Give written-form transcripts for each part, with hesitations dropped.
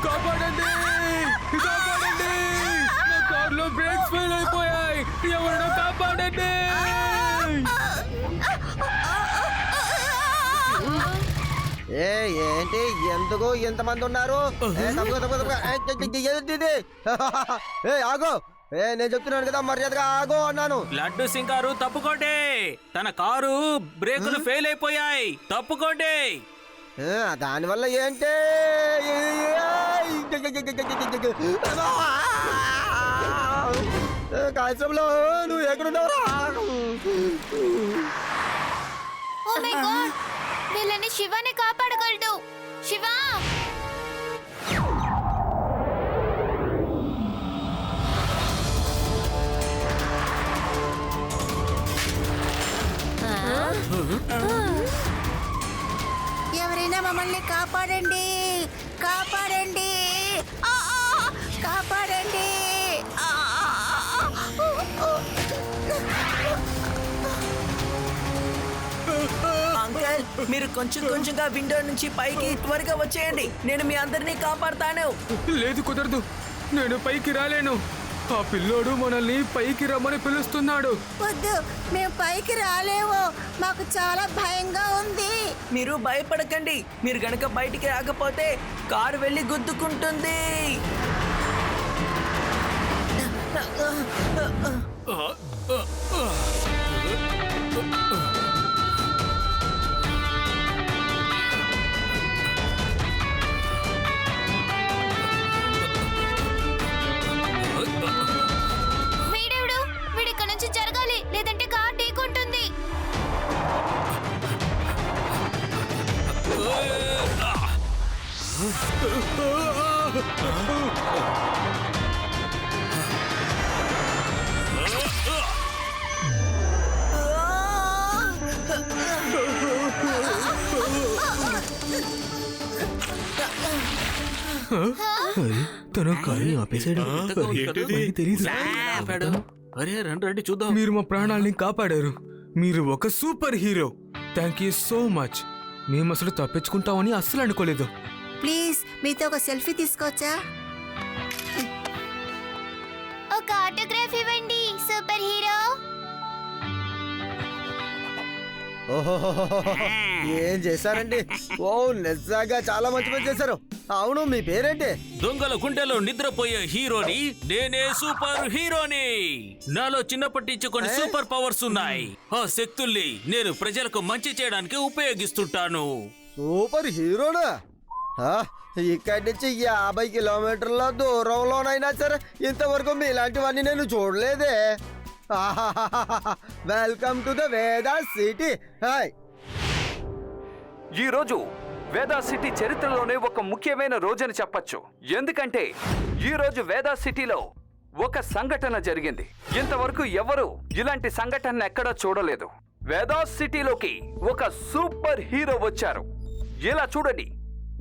కాపాడండి, కాపాడండి! నా కార్లో బ్రేక్స్ ఫెయిల్ అయిపోయాయి. ఎవరైనా కాపాడండి! ఏంటి ఎందుకు ఎంతమంది ఉన్నారు? ఆగో, నేను చెప్తున్నాను కదా, మర్యాదగా ఆగో అన్నాను. లడ్డు సింగ్ గారు తప్పుకోండి, తన కారు బ్రేకులు ఫెయిల్ అయిపోయాయి, తప్పుకోండి. దానివల్ల ఏంటి? కాశంలో నువ్వు ఎక్కడున్నావురా? ఓ మై గాడ్, వీళ్ళని శివాని కాపాడగలడు. శివా! ఎవరైనా మమ్మల్ని కాపాడండి, కాపాడండి, కాపాడండి! అంకల్, మీరు కొంచెం కొంచెంగా విండో నుంచి పైకి త్వరగా వచ్చేయండి. నేను మీ అందరినీ కాపాడతాను. లేదు, కుదరదు. నేను పైకి రాలేను. ఆ పిల్లోడు మనల్ని పైకి రమ్మని పిలుస్తున్నాడు. వద్దు, మేము పైకి రాలేము. మాకు చాలా భయంగా ఉంది. మీరు భయపడకండి. మీరు గనక బయటికి రాకపోతే కారు వెళ్ళి గుద్దుకుంటుంది. వీడెవడు? వీడిక్కడి నుంచి జరగాలి, లేదంటే కార్ ఢీకొంటుంది. తన కారుని ఆపేశాడు. అరే రండి రండి చూద్దాం. మీరు మా ప్రాణాలని కాపాడారు. మీరు ఒక super hero. Thank you so much. మేము అసలు తప్పించుకుంటామని అస్సలు అనుకోలేదు. ప్లీజ్ మీతో ఒక సెల్ఫీ తీసుకోవచ్చా? ఒక ఆటోగ్రాఫ్ ఇవ్వండి సూపర్ హీరో. ఓహో, ఏం చేశారండి? ఓ, నిజంగా చాలా మంచి పని చేశారు. అవును, మీ పేరేంటి? దొంగల గుండెలో నిద్రపోయే హీరోని నేనే, సూపర్ హీరోని. నాలో చిన్నప్పటి నుంచి కొన్ని సూపర్ పవర్స్ ఉన్నాయి. ఆ శక్తుల్ని నేను ప్రజలకు మంచి చేయడానికి ఉపయోగిస్తుంటాను. సూపర్ హీరోనా? ఇక్కడి నుంచి 50 కిలోమీటర్ల దూరంలోనైనా సరే ఇంతవరకు మీలాంటివన్నీ నేను చూడలేదే. Welcome to the Veda city. ఈరోజు వేదా సిటీ చరిత్రలోనే ఒక ముఖ్యమైన రోజని చెప్పొచ్చు. ఎందుకంటే ఈ రోజు వేదా సిటీలో ఒక సంఘటన జరిగింది. ఇంతవరకు ఎవరు ఇలాంటి సంఘటన ఎక్కడా చూడలేదు. వేదా సిటీలోకి ఒక సూపర్ హీరో వచ్చారు. ఇలా చూడండి,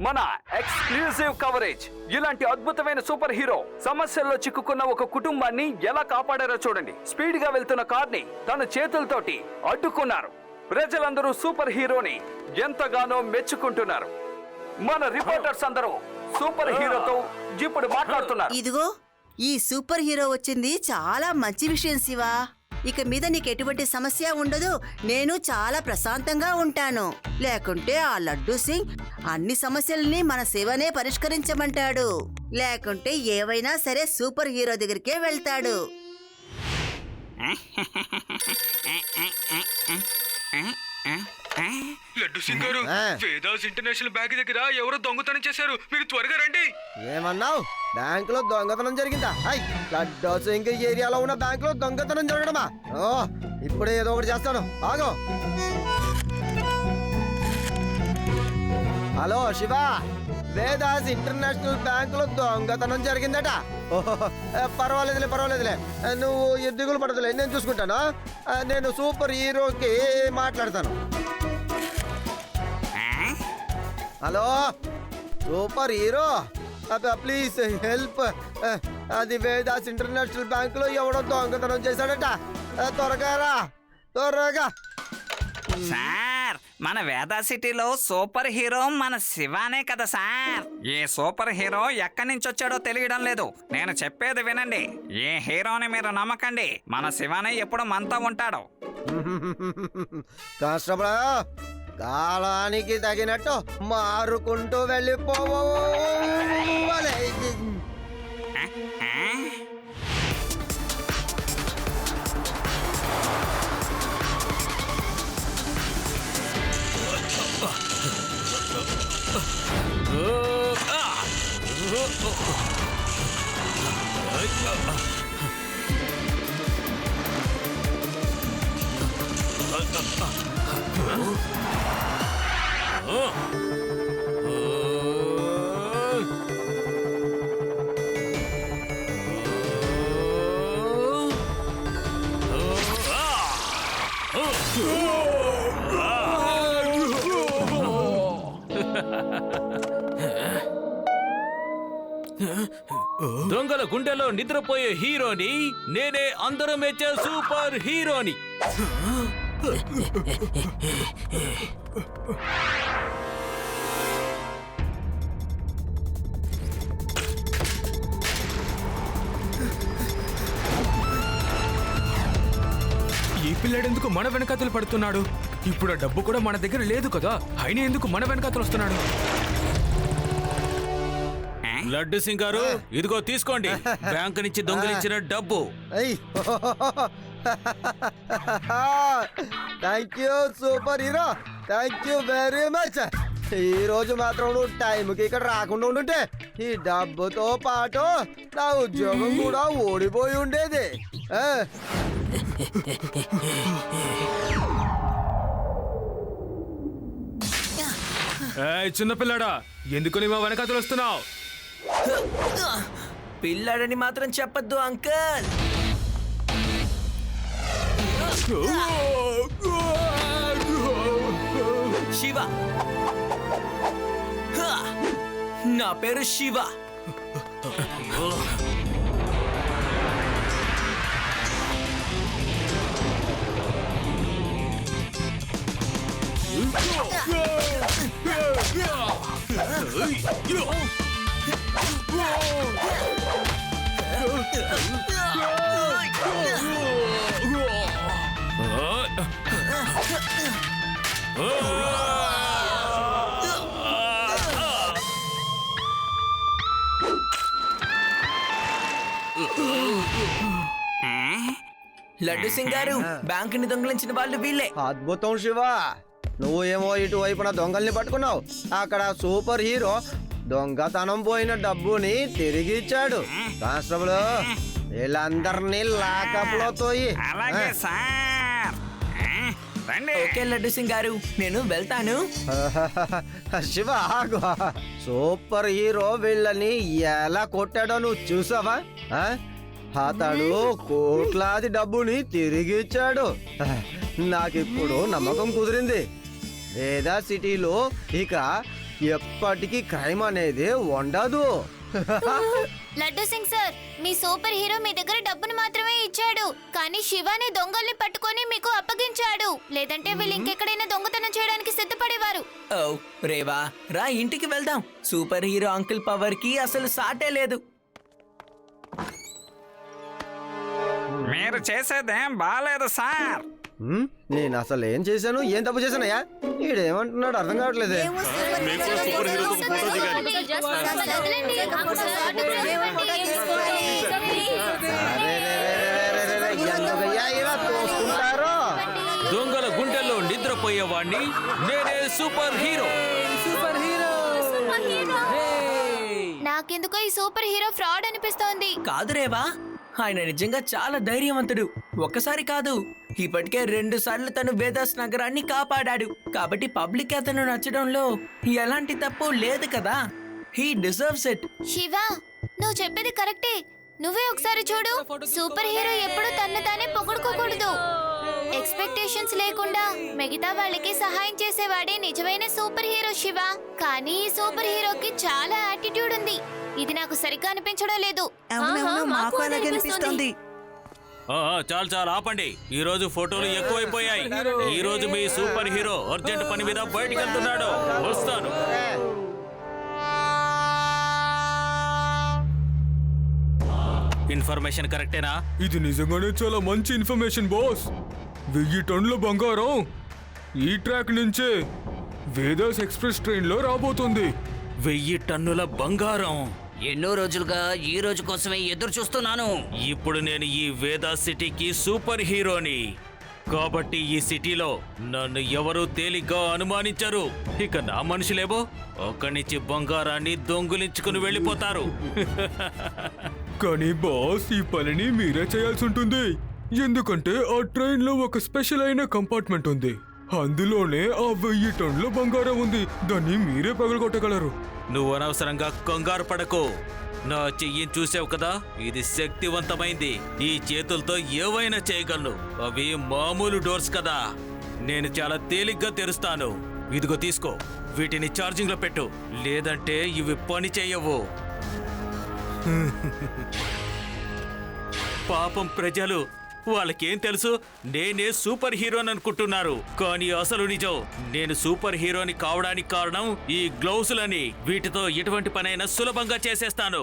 మన ఎక్స్క్లూజివ్ కవరేజ్. ఇలాంటి అద్భుతమైన సూపర్ హీరో సమస్యల్లో చిక్కుకున్న ఒక కుటుంబాన్ని ఎలా కాపాడారో చూడండి. స్పీడ్ గా వెళ్తున్న కార్ని తన చేతులతోటి అడ్డుకున్నారు. ప్రజలందరూ సూపర్ హీరోని ఎంతగానో మెచ్చుకుంటున్నారు. మన రిపోర్టర్స్ అందరూ సూపర్ హీరోతో ఇప్పుడు మాట్లాడుతున్నారు. ఇదిగో, ఈ సూపర్ హీరో వచ్చింది చాలా మంచి విషయం శివా. ఇక మీద నీకు ఎటువంటి సమస్య ఉండదు. నేను చాలా ప్రశాంతంగా ఉంటాను. లేకుంటే ఆ లడ్డూ సింగ్ అన్ని సమస్యల్ని మన శివనే పరిష్కరించమంటాడు. లేకుంటే ఏవైనా సరే సూపర్ హీరో దగ్గరికే వెళ్తాడు. లడ్డు సింగ్ గారు, వేదాస్ ఇంటర్నేషనల్ బ్యాంక్ దగ్గర ఎవరో దొంగతనం చేశారు. మీరు త్వరగా రండి. ఏమన్నావు? బ్యాంకులో దొంగతనం జరిగిందా? లడ్డూ సింగ్ ఏరియాలో ఉన్న బ్యాంకులో దొంగతనం జరగడమా? ఇప్పుడే ఏదో ఒకటి చేస్తాను, ఆగో. హలో శివ, వేదాస్ ఇంటర్నేషనల్ బ్యాంకులో దొంగతనం జరిగిందట. పర్వాలేదులే. నువ్వు దిగులు పడదులే, నేను చూసుకుంటాను. నేను సూపర్ హీరోకి మాట్లాడతాను. Hello super hero, please help. అది వేదాస్ ఇంటర్నేషనల్ బ్యాంకులో ఎవడో దొంగతనం చేశాడట. త్వరగా రా, త్వరగా. సార్, మన వేదా సిటీలో సూపర్ హీరో మన శివానే కదా సార్. ఈ సూపర్ హీరో ఎక్కడి నుంచి వచ్చాడో తెలియడం లేదు. నేను చెప్పేది వినండి. ఈ హీరోని మీరు నమ్మకండి. మన శివానే ఎప్పుడు మనతో ఉంటాడు. కానిస్టేబుల్ కాలానికి తగినట్టు మారుకుంటూ వెళ్ళిపోవాలి. దొంగల గుండెలో నిద్రపోయే హీరోని నేనే అందరూ మెచ్చే సూపర్ హీరోని. ఈ పిల్లడెందుకు మన వెనకాతలు పడుతున్నాడు? ఇప్పుడు ఆ డబ్బు కూడా మన దగ్గర లేదు కదా, అయినా ఎందుకు మన వెనకాతలు వస్తున్నాడు? లడ్డు సింగ్ గారు, ఇదిగో తీసుకోండి బ్యాంక్ నుంచి దొంగిలించిన డబ్బు. Thank you super hero, thank you very much. ఈ రోజు మాత్రం నువ్వు టైంకి ఇక్కడ రాకుండా ఉండుంటే ఈ డబ్బుతో పాటు నా ఉద్యోగం కూడా ఓడిపోయి ఉండేది. చిన్నపిల్లడా, ఎందుకు మా వెనకాతలు వస్తున్నావు? పిల్లాడని మాత్రం చెప్పొద్దు అంకుల్. శివ, నా పేరు శివ. లడ్డు సింగ్ గారు, బ్యాంకుని దొంగిలించిన వాళ్ళు వీళ్ళే. అద్భుతం శివ, నువ్వేమో ఇటువైపున దొంగల్ని పట్టుకున్నావు, అక్కడ సూపర్ హీరో దొంగతనం పోయిన డబ్బుని తిరిగి ఇచ్చాడు. కానిస్టేబుల్ వీళ్ళందరినీ లాకప్ లో తోయి. అలాగే సార్. రండి. ఓకే లడ్డు సింగ్ గారు, నేను వెళ్తాను. శివ ఆగు. సూపర్ హీరో వీళ్ళని ఎలా కొట్టాడో నువ్వు చూసావా? అతడు కోట్లాది డబ్బుని తిరిగి ఇచ్చాడు. నాకిప్పుడు నమ్మకం కుదిరింది. వేదా సిటీలో ఇక ఎప్పటికీ క్రైమ్ అనేది ఉండదు. లడ్డు సింగ్ సార్, మీ సూపర్ హీరో మీ దగ్గర డబ్బును మాత్రమే ఇచ్చాడు, కానీ శివాని దొంగల్ని పట్టుకొని మీకు అప్పగించాడు. లేదంటే వీళ్ళు ఇంకెక్కడైనా దొంగతనం చేయడానికి సిద్ధపడేవారు. ఓ రేవా, రా ఇంటికి వెళ్దాం. సూపర్ హీరో అంకుల్ పవర్ కి అసలు సాటే లేదు. మీరు చేసేదేం బాలేదు సార్. నేను అసలు ఏం చేశాను, ఏం తప్పు చేశానయ్యా? ఈడేమంటున్నాడు అర్థం కావట్లేదే. దొంగల గుండెల్లో నిద్రపోయేవాణ్ణి నేనే సూపర్ హీరో. నాకెందుకో ఈ సూపర్ హీరో ఫ్రాడ్ అనిపిస్తోంది. కాదు రేవా, ఆయన నిజంగా చాలా ధైర్యవంతుడు. ఒక్కసారి కాదు, ఇప్పటికే 2 సార్లు తను వేదాస్ నగరాన్ని కాపాడాడు. కాబట్టి పబ్లిక్ అతను నచ్చడంలో ఎలాంటి తప్పు లేదు కదా. He deserves it. శివ, నువ్వు చెప్పేది కరెక్టే. నువ్వే ఒకసారి చూడు, సూపర్ హీరో ఎప్పుడు తన్ను తానే పొగుడుకోకూడదు. ఎక్స్పెక్టేషన్స్ లేకుండా మిగతా వాళ్ళకి సహాయం చేసేవాడే నిజమైన సూపర్ హీరో శివ. కానీ ఈ సూపర్ హీరోకి చాలా యాటిట్యూడ్ ఉంది. ఇది నాకు సరిగ్గా అనిపించడం లేదు. అవునవును, మాకు అలాగే అనిపిస్తుంది. చాలు చాలు ఆపండి. ఈ రోజు ఫోటోలు ఎక్కువైపోయాయి. ఈ రోజు మీ సూపర్ హీరో అర్జెంట్ పని మీద బయటికి వెళ్తున్నాడు. వస్తాను. ఇన్ఫర్మేషన్ కరెక్టేనా? ఇది నిజంగానే చాలా మంచి ఇన్ఫర్మేషన్ బాస్. 1000 టన్నుల బంగారం ఈ ట్రాక్ నుంచే వేదాస్ ఎక్స్ప్రెస్ ట్రైన్లో రాబోతుంది. 1000 టన్నుల బంగారం. ఎన్నో రోజులుగా ఈ రోజు కోసమే ఎదురు చూస్తున్నాను. ఇప్పుడు నేను ఈ వేదా సిటీకి సూపర్ హీరోని కాబట్టి ఈ సిటీలో నన్ను ఎవరు తేలిగ్గా అనుమానించరు. ఇక నా మనుషులేమో అక్కడి నుంచి బంగారాన్ని దొంగిలించుకుని వెళ్ళిపోతారు. కానీ బాస్ ఈ పనిని మీరే చేయాల్సి ఉంటుంది. ఎందుకంటే ఆ ట్రైన్ లో ఒక స్పెషల్ అయిన కంపార్ట్మెంట్ ఉంది. అందులోనే ఆ 1000 టన్నుల బంగారం ఉంది. దాన్ని మీరే పగలగొట్టగలరు. నువ్వు అనవసరంగా కంగారు పడకు. నా చెయ్యిని చూసావు కదా, ఇది శక్తివంతమైంది. ఈ చేతులతో ఏవైనా చేయగలను. అవి మామూలు డోర్స్ కదా, నేను చాలా తేలిగ్గా తెరుస్తాను. ఇదిగో తీసుకో, వీటిని ఛార్జింగ్ లో పెట్టు, లేదంటే ఇవి పని చేయవు. పాపం ప్రజలు, వాళ్ళకేం తెలుసు, నేనే సూపర్ హీరోని అనుకుంటున్నారు. కానీ అసలు నిజం, నేను సూపర్ హీరోని కావడానికి కారణం ఈ గ్లౌసులని. వీటితో ఎటువంటి పనైనా సులభంగా చేసేస్తాను.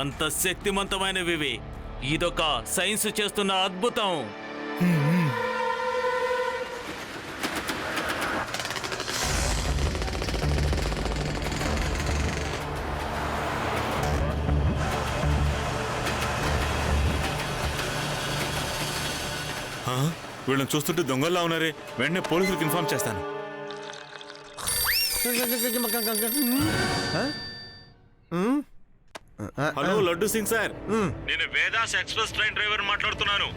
అంత శక్తివంతమైనవి. ఇదొక సైన్స్ చేస్తున్న అద్భుతం. వీళ్ళని చూస్తుంటే దొంగల్లా ఉన్నారే. వెంటనే పోలీసులకు ఇన్ఫార్మ్ చేస్తాను. హలో లడ్డు సింగ్ సార్, నేను వేదాస్ ఎక్స్ప్రెస్ ట్రైన్ డ్రైవర్ మాట్లాడుతున్నాను.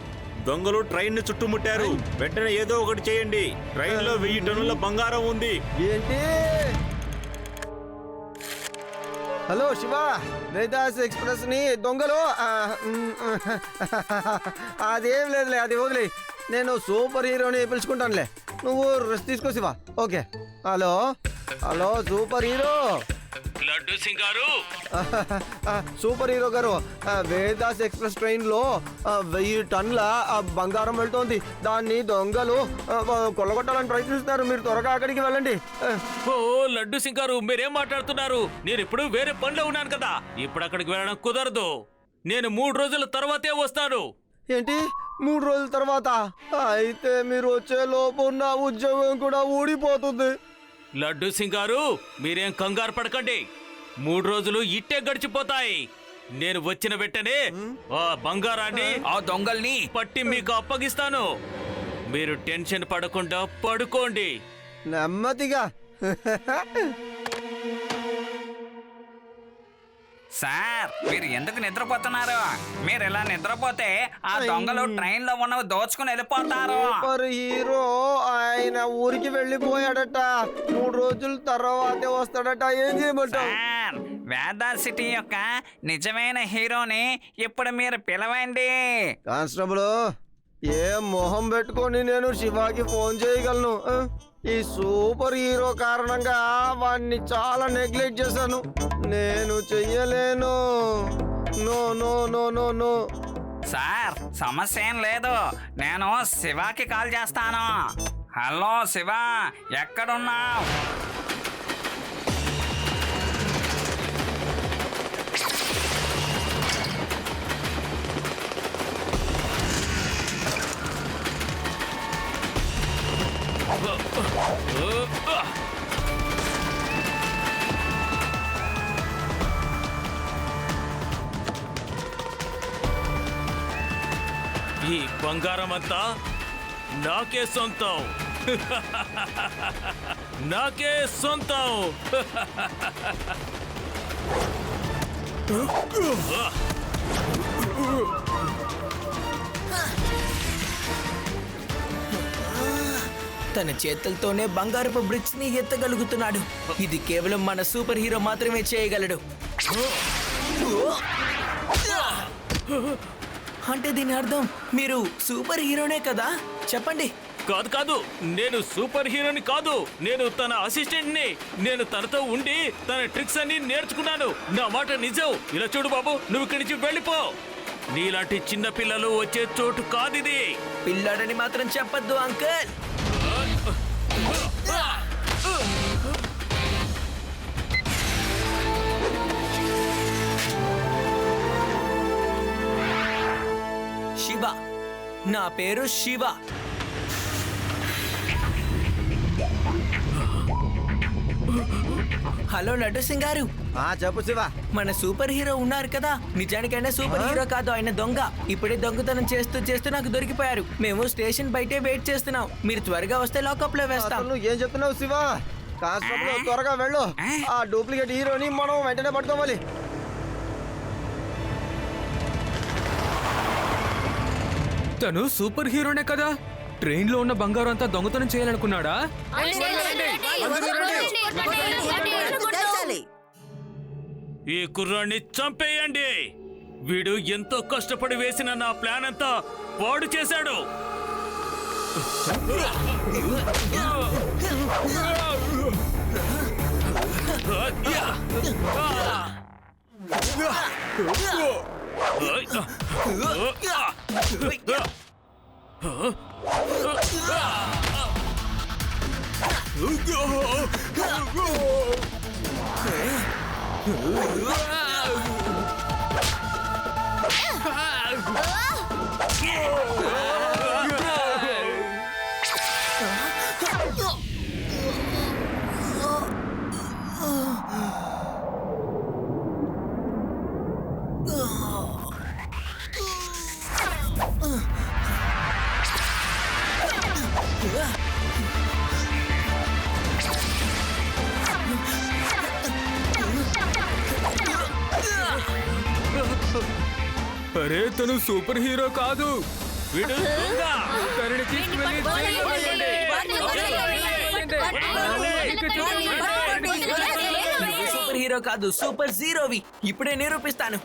దొంగలు ట్రైన్ ని చుట్టుముట్టారు. వెంటనే ఏదో ఒకటి చేయండి. ట్రైన్ లో 1000 టన్నుల బంగారం ఉంది. ఏంటి? హలో శివ, వేదాస్ ఎక్స్ప్రెస్ ని దొంగలు అదేం లేదులే, అది వదిలే. నేను సూపర్ హీరోని పిలుచుకుంటానులే, నువ్వు రెస్ట్ తీసుకో Shiva. Okay. Hello hello super hero. Laddu Singh గారు, సూపర్ హీరో గారు, వేదాస్ ఎక్స్ప్రెస్ ట్రైన్ లో 1000 టన్నుల బంగారం వెళ్తోంది. దాన్ని దొంగలు కొల్లగొట్టాలని ప్రయత్నిస్తున్నారు. మీరు త్వరగా అక్కడికి వెళ్ళండి. ఓ లడ్డు సింగ్ గారు, మీరేం మాట్లాడుతున్నారు? నేను ఇప్పుడు వేరే పనిలో ఉన్నాను కదా, ఇప్పుడు అక్కడికి వెళ్ళడం కుదరదు. నేను 3 రోజుల తర్వాతే వస్తాను. ఏంటి 3 రోజుల తర్వాత? అయితే మీరు వచ్చే లోపు నా ఉద్యోగం కూడా ఊడిపోతుంది. లడ్డు సింగ్ గారు, మీరేం కంగారు పడకండి. 3 రోజులు ఇట్టే గడిచిపోతాయి. నేను వచ్చిన వెంటనే ఆ బంగారాన్ని, ఆ దొంగల్ని పట్టి మీకు అప్పగిస్తాను. మీరు టెన్షన్ పడకుండా పడుకోండి. నెమ్మదిగా. సార్, మీరు ఎందుకు నిద్రపోతున్నారు? మీరు ఇలా నిద్రపోతే ఆ దొంగలు ట్రైన్ లో ఉన్నవి దోచుకుని వెళ్ళిపోతారు. సూపర్ హీరో ఆయన ఊరికి వెళ్ళిపోయాడట. 3 రోజుల తర్వాతే వస్తాడట. ఏం చేయమంటావు? సార్, వేదా సిటీ యొక్క నిజమైన హీరోని ఇప్పుడు మీరు పిలవండి. కానిస్టేబుల్, ఏ మొహం పెట్టుకొని నేను శివాకి ఫోన్ చేయగలను? ఈ సూపర్ హీరో కారణంగా వాడిని చాలా నెగ్లెక్ట్ చేశాను. నేను చెయ్యలేను. No no no no no. Sir, సమస్య ఏం లేదు. నేను శివాకి కాల్ చేస్తాను. హలో శివ, ఎక్కడున్నావు? ఈ బంగారం అంతా నాకే సొంతం. నాకే సొంతం. తన చేతులతోనే బంగారపు బ్రిక్స్ ని ఎత్తగలుగుతున్నాడు. ఇది కేవలం మన సూపర్ హీరో మాత్రమే చేయగలడు. అంటే దీని అర్థం మీరు సూపర్ హీరోనే కదా? చెప్పండి. కాదు కాదు, నేను సూపర్ హీరోని కాదు, నేను తన అసిస్టెంట్ ని. నేను తనతో ఉండి తన ట్రిక్స్ అన్ని నేర్చుకున్నాను. నా మాట నిజం. ఇలా చూడు బాబు, నువ్వు ఇక్కడి నుంచి వెళ్ళిపో. నీలాంటి చిన్న పిల్లలు వచ్చే చోటు కాదిది. పిల్లాడని మాత్రం చెప్పొద్దు అంకుల్. శివ, నా పేరు శివ. హలో లడ్డు సింగ్ గారు, చెప్పు శివ. మన సూపర్ హీరో ఉన్నారు కదా, నిజానికైనా సూపర్ హీరో కాదు, ఆయన దొంగ. ఇప్పుడే దొంగతనం చేస్తూ చేస్తూ నాకు దొరికిపోయారు. మేము స్టేషన్ బయటే వెయిట్ చేస్తున్నాం. మీరు త్వరగా వస్తే లాకప్ లో వేస్తాం. అసలు నువ్వు ఏం చెప్తున్నావు శివ? కానిస్టేబుల్ త్వరగా వెళ్ళు. ఆ డూప్లికేట్ హీరోని మనం వెంటనే పట్టుకోవాలి. తను సూపర్ హీరోనే కదా, ట్రైన్ లో ఉన్న బంగారం అంతా దొంగతనం చేయాలనుకున్నాడా? చాలి. ఈ కుర్రాన్ని చంపేయండి. వీడు ఎంతో కష్టపడి వేసిన నా ప్లాన్ అంతా పాడు చేశాడు. అరే, తను సూపర్ హీరో కాదు. వీడు దొంగ. తనని తీసుకువెళ్ళి జైల్లో వేయండి. నువ్వు సూపర్ హీరో కాదు, సూపర్ జీరోవి. ఇప్పుడే నిరూపిస్తాను.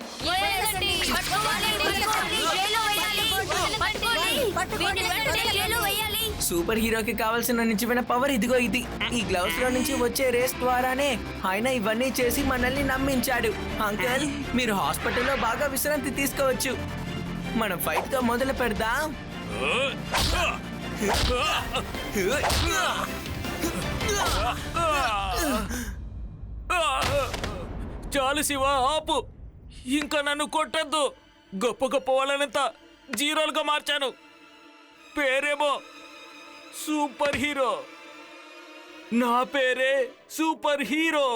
సూపర్ హీరోకి కావాల్సిన నిజమైన పవర్ ఇదిగో ఇది. ఈ గ్లౌస్ లో నుంచి వచ్చే రేస్ ద్వారానే ఆయన ఇవన్నీ చేసి మనల్ని నమ్మించాడు. అంకల్, మీరు హాస్పిటల్లో బాగా విశ్రాంతి తీసుకోవచ్చు. మనం ఫైట్ తో మొదలు పెడదాం. చాలు శివ, ఆపు. ఇంకా నన్ను కొట్టద్దు. గొప్ప గొప్ప వాళ్ళనంతా జీరోలుగా మార్చాను. పేరేమో సూపర్ హీరో. నా పేరే సూపర్ హీరో.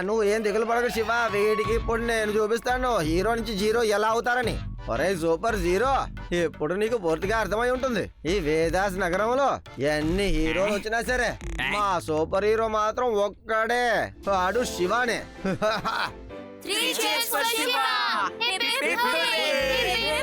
నువ్వు ఏం దిగులు పడకు శివ. వీడికి ఇప్పుడు నేను చూపిస్తాను హీరో నుంచి జీరో ఎలా అవుతారని. ఒరే సూపర్ జీరో, ఇప్పుడు నీకు పూర్తిగా అర్థమై ఉంటుంది. ఈ వేదాస్ నగరంలో ఎన్ని హీరోలు వచ్చినా సరే మా సూపర్ హీరో మాత్రం ఒక్కడే, వాడు శివానే. Three cheers for Shiva! Hip hip hooray!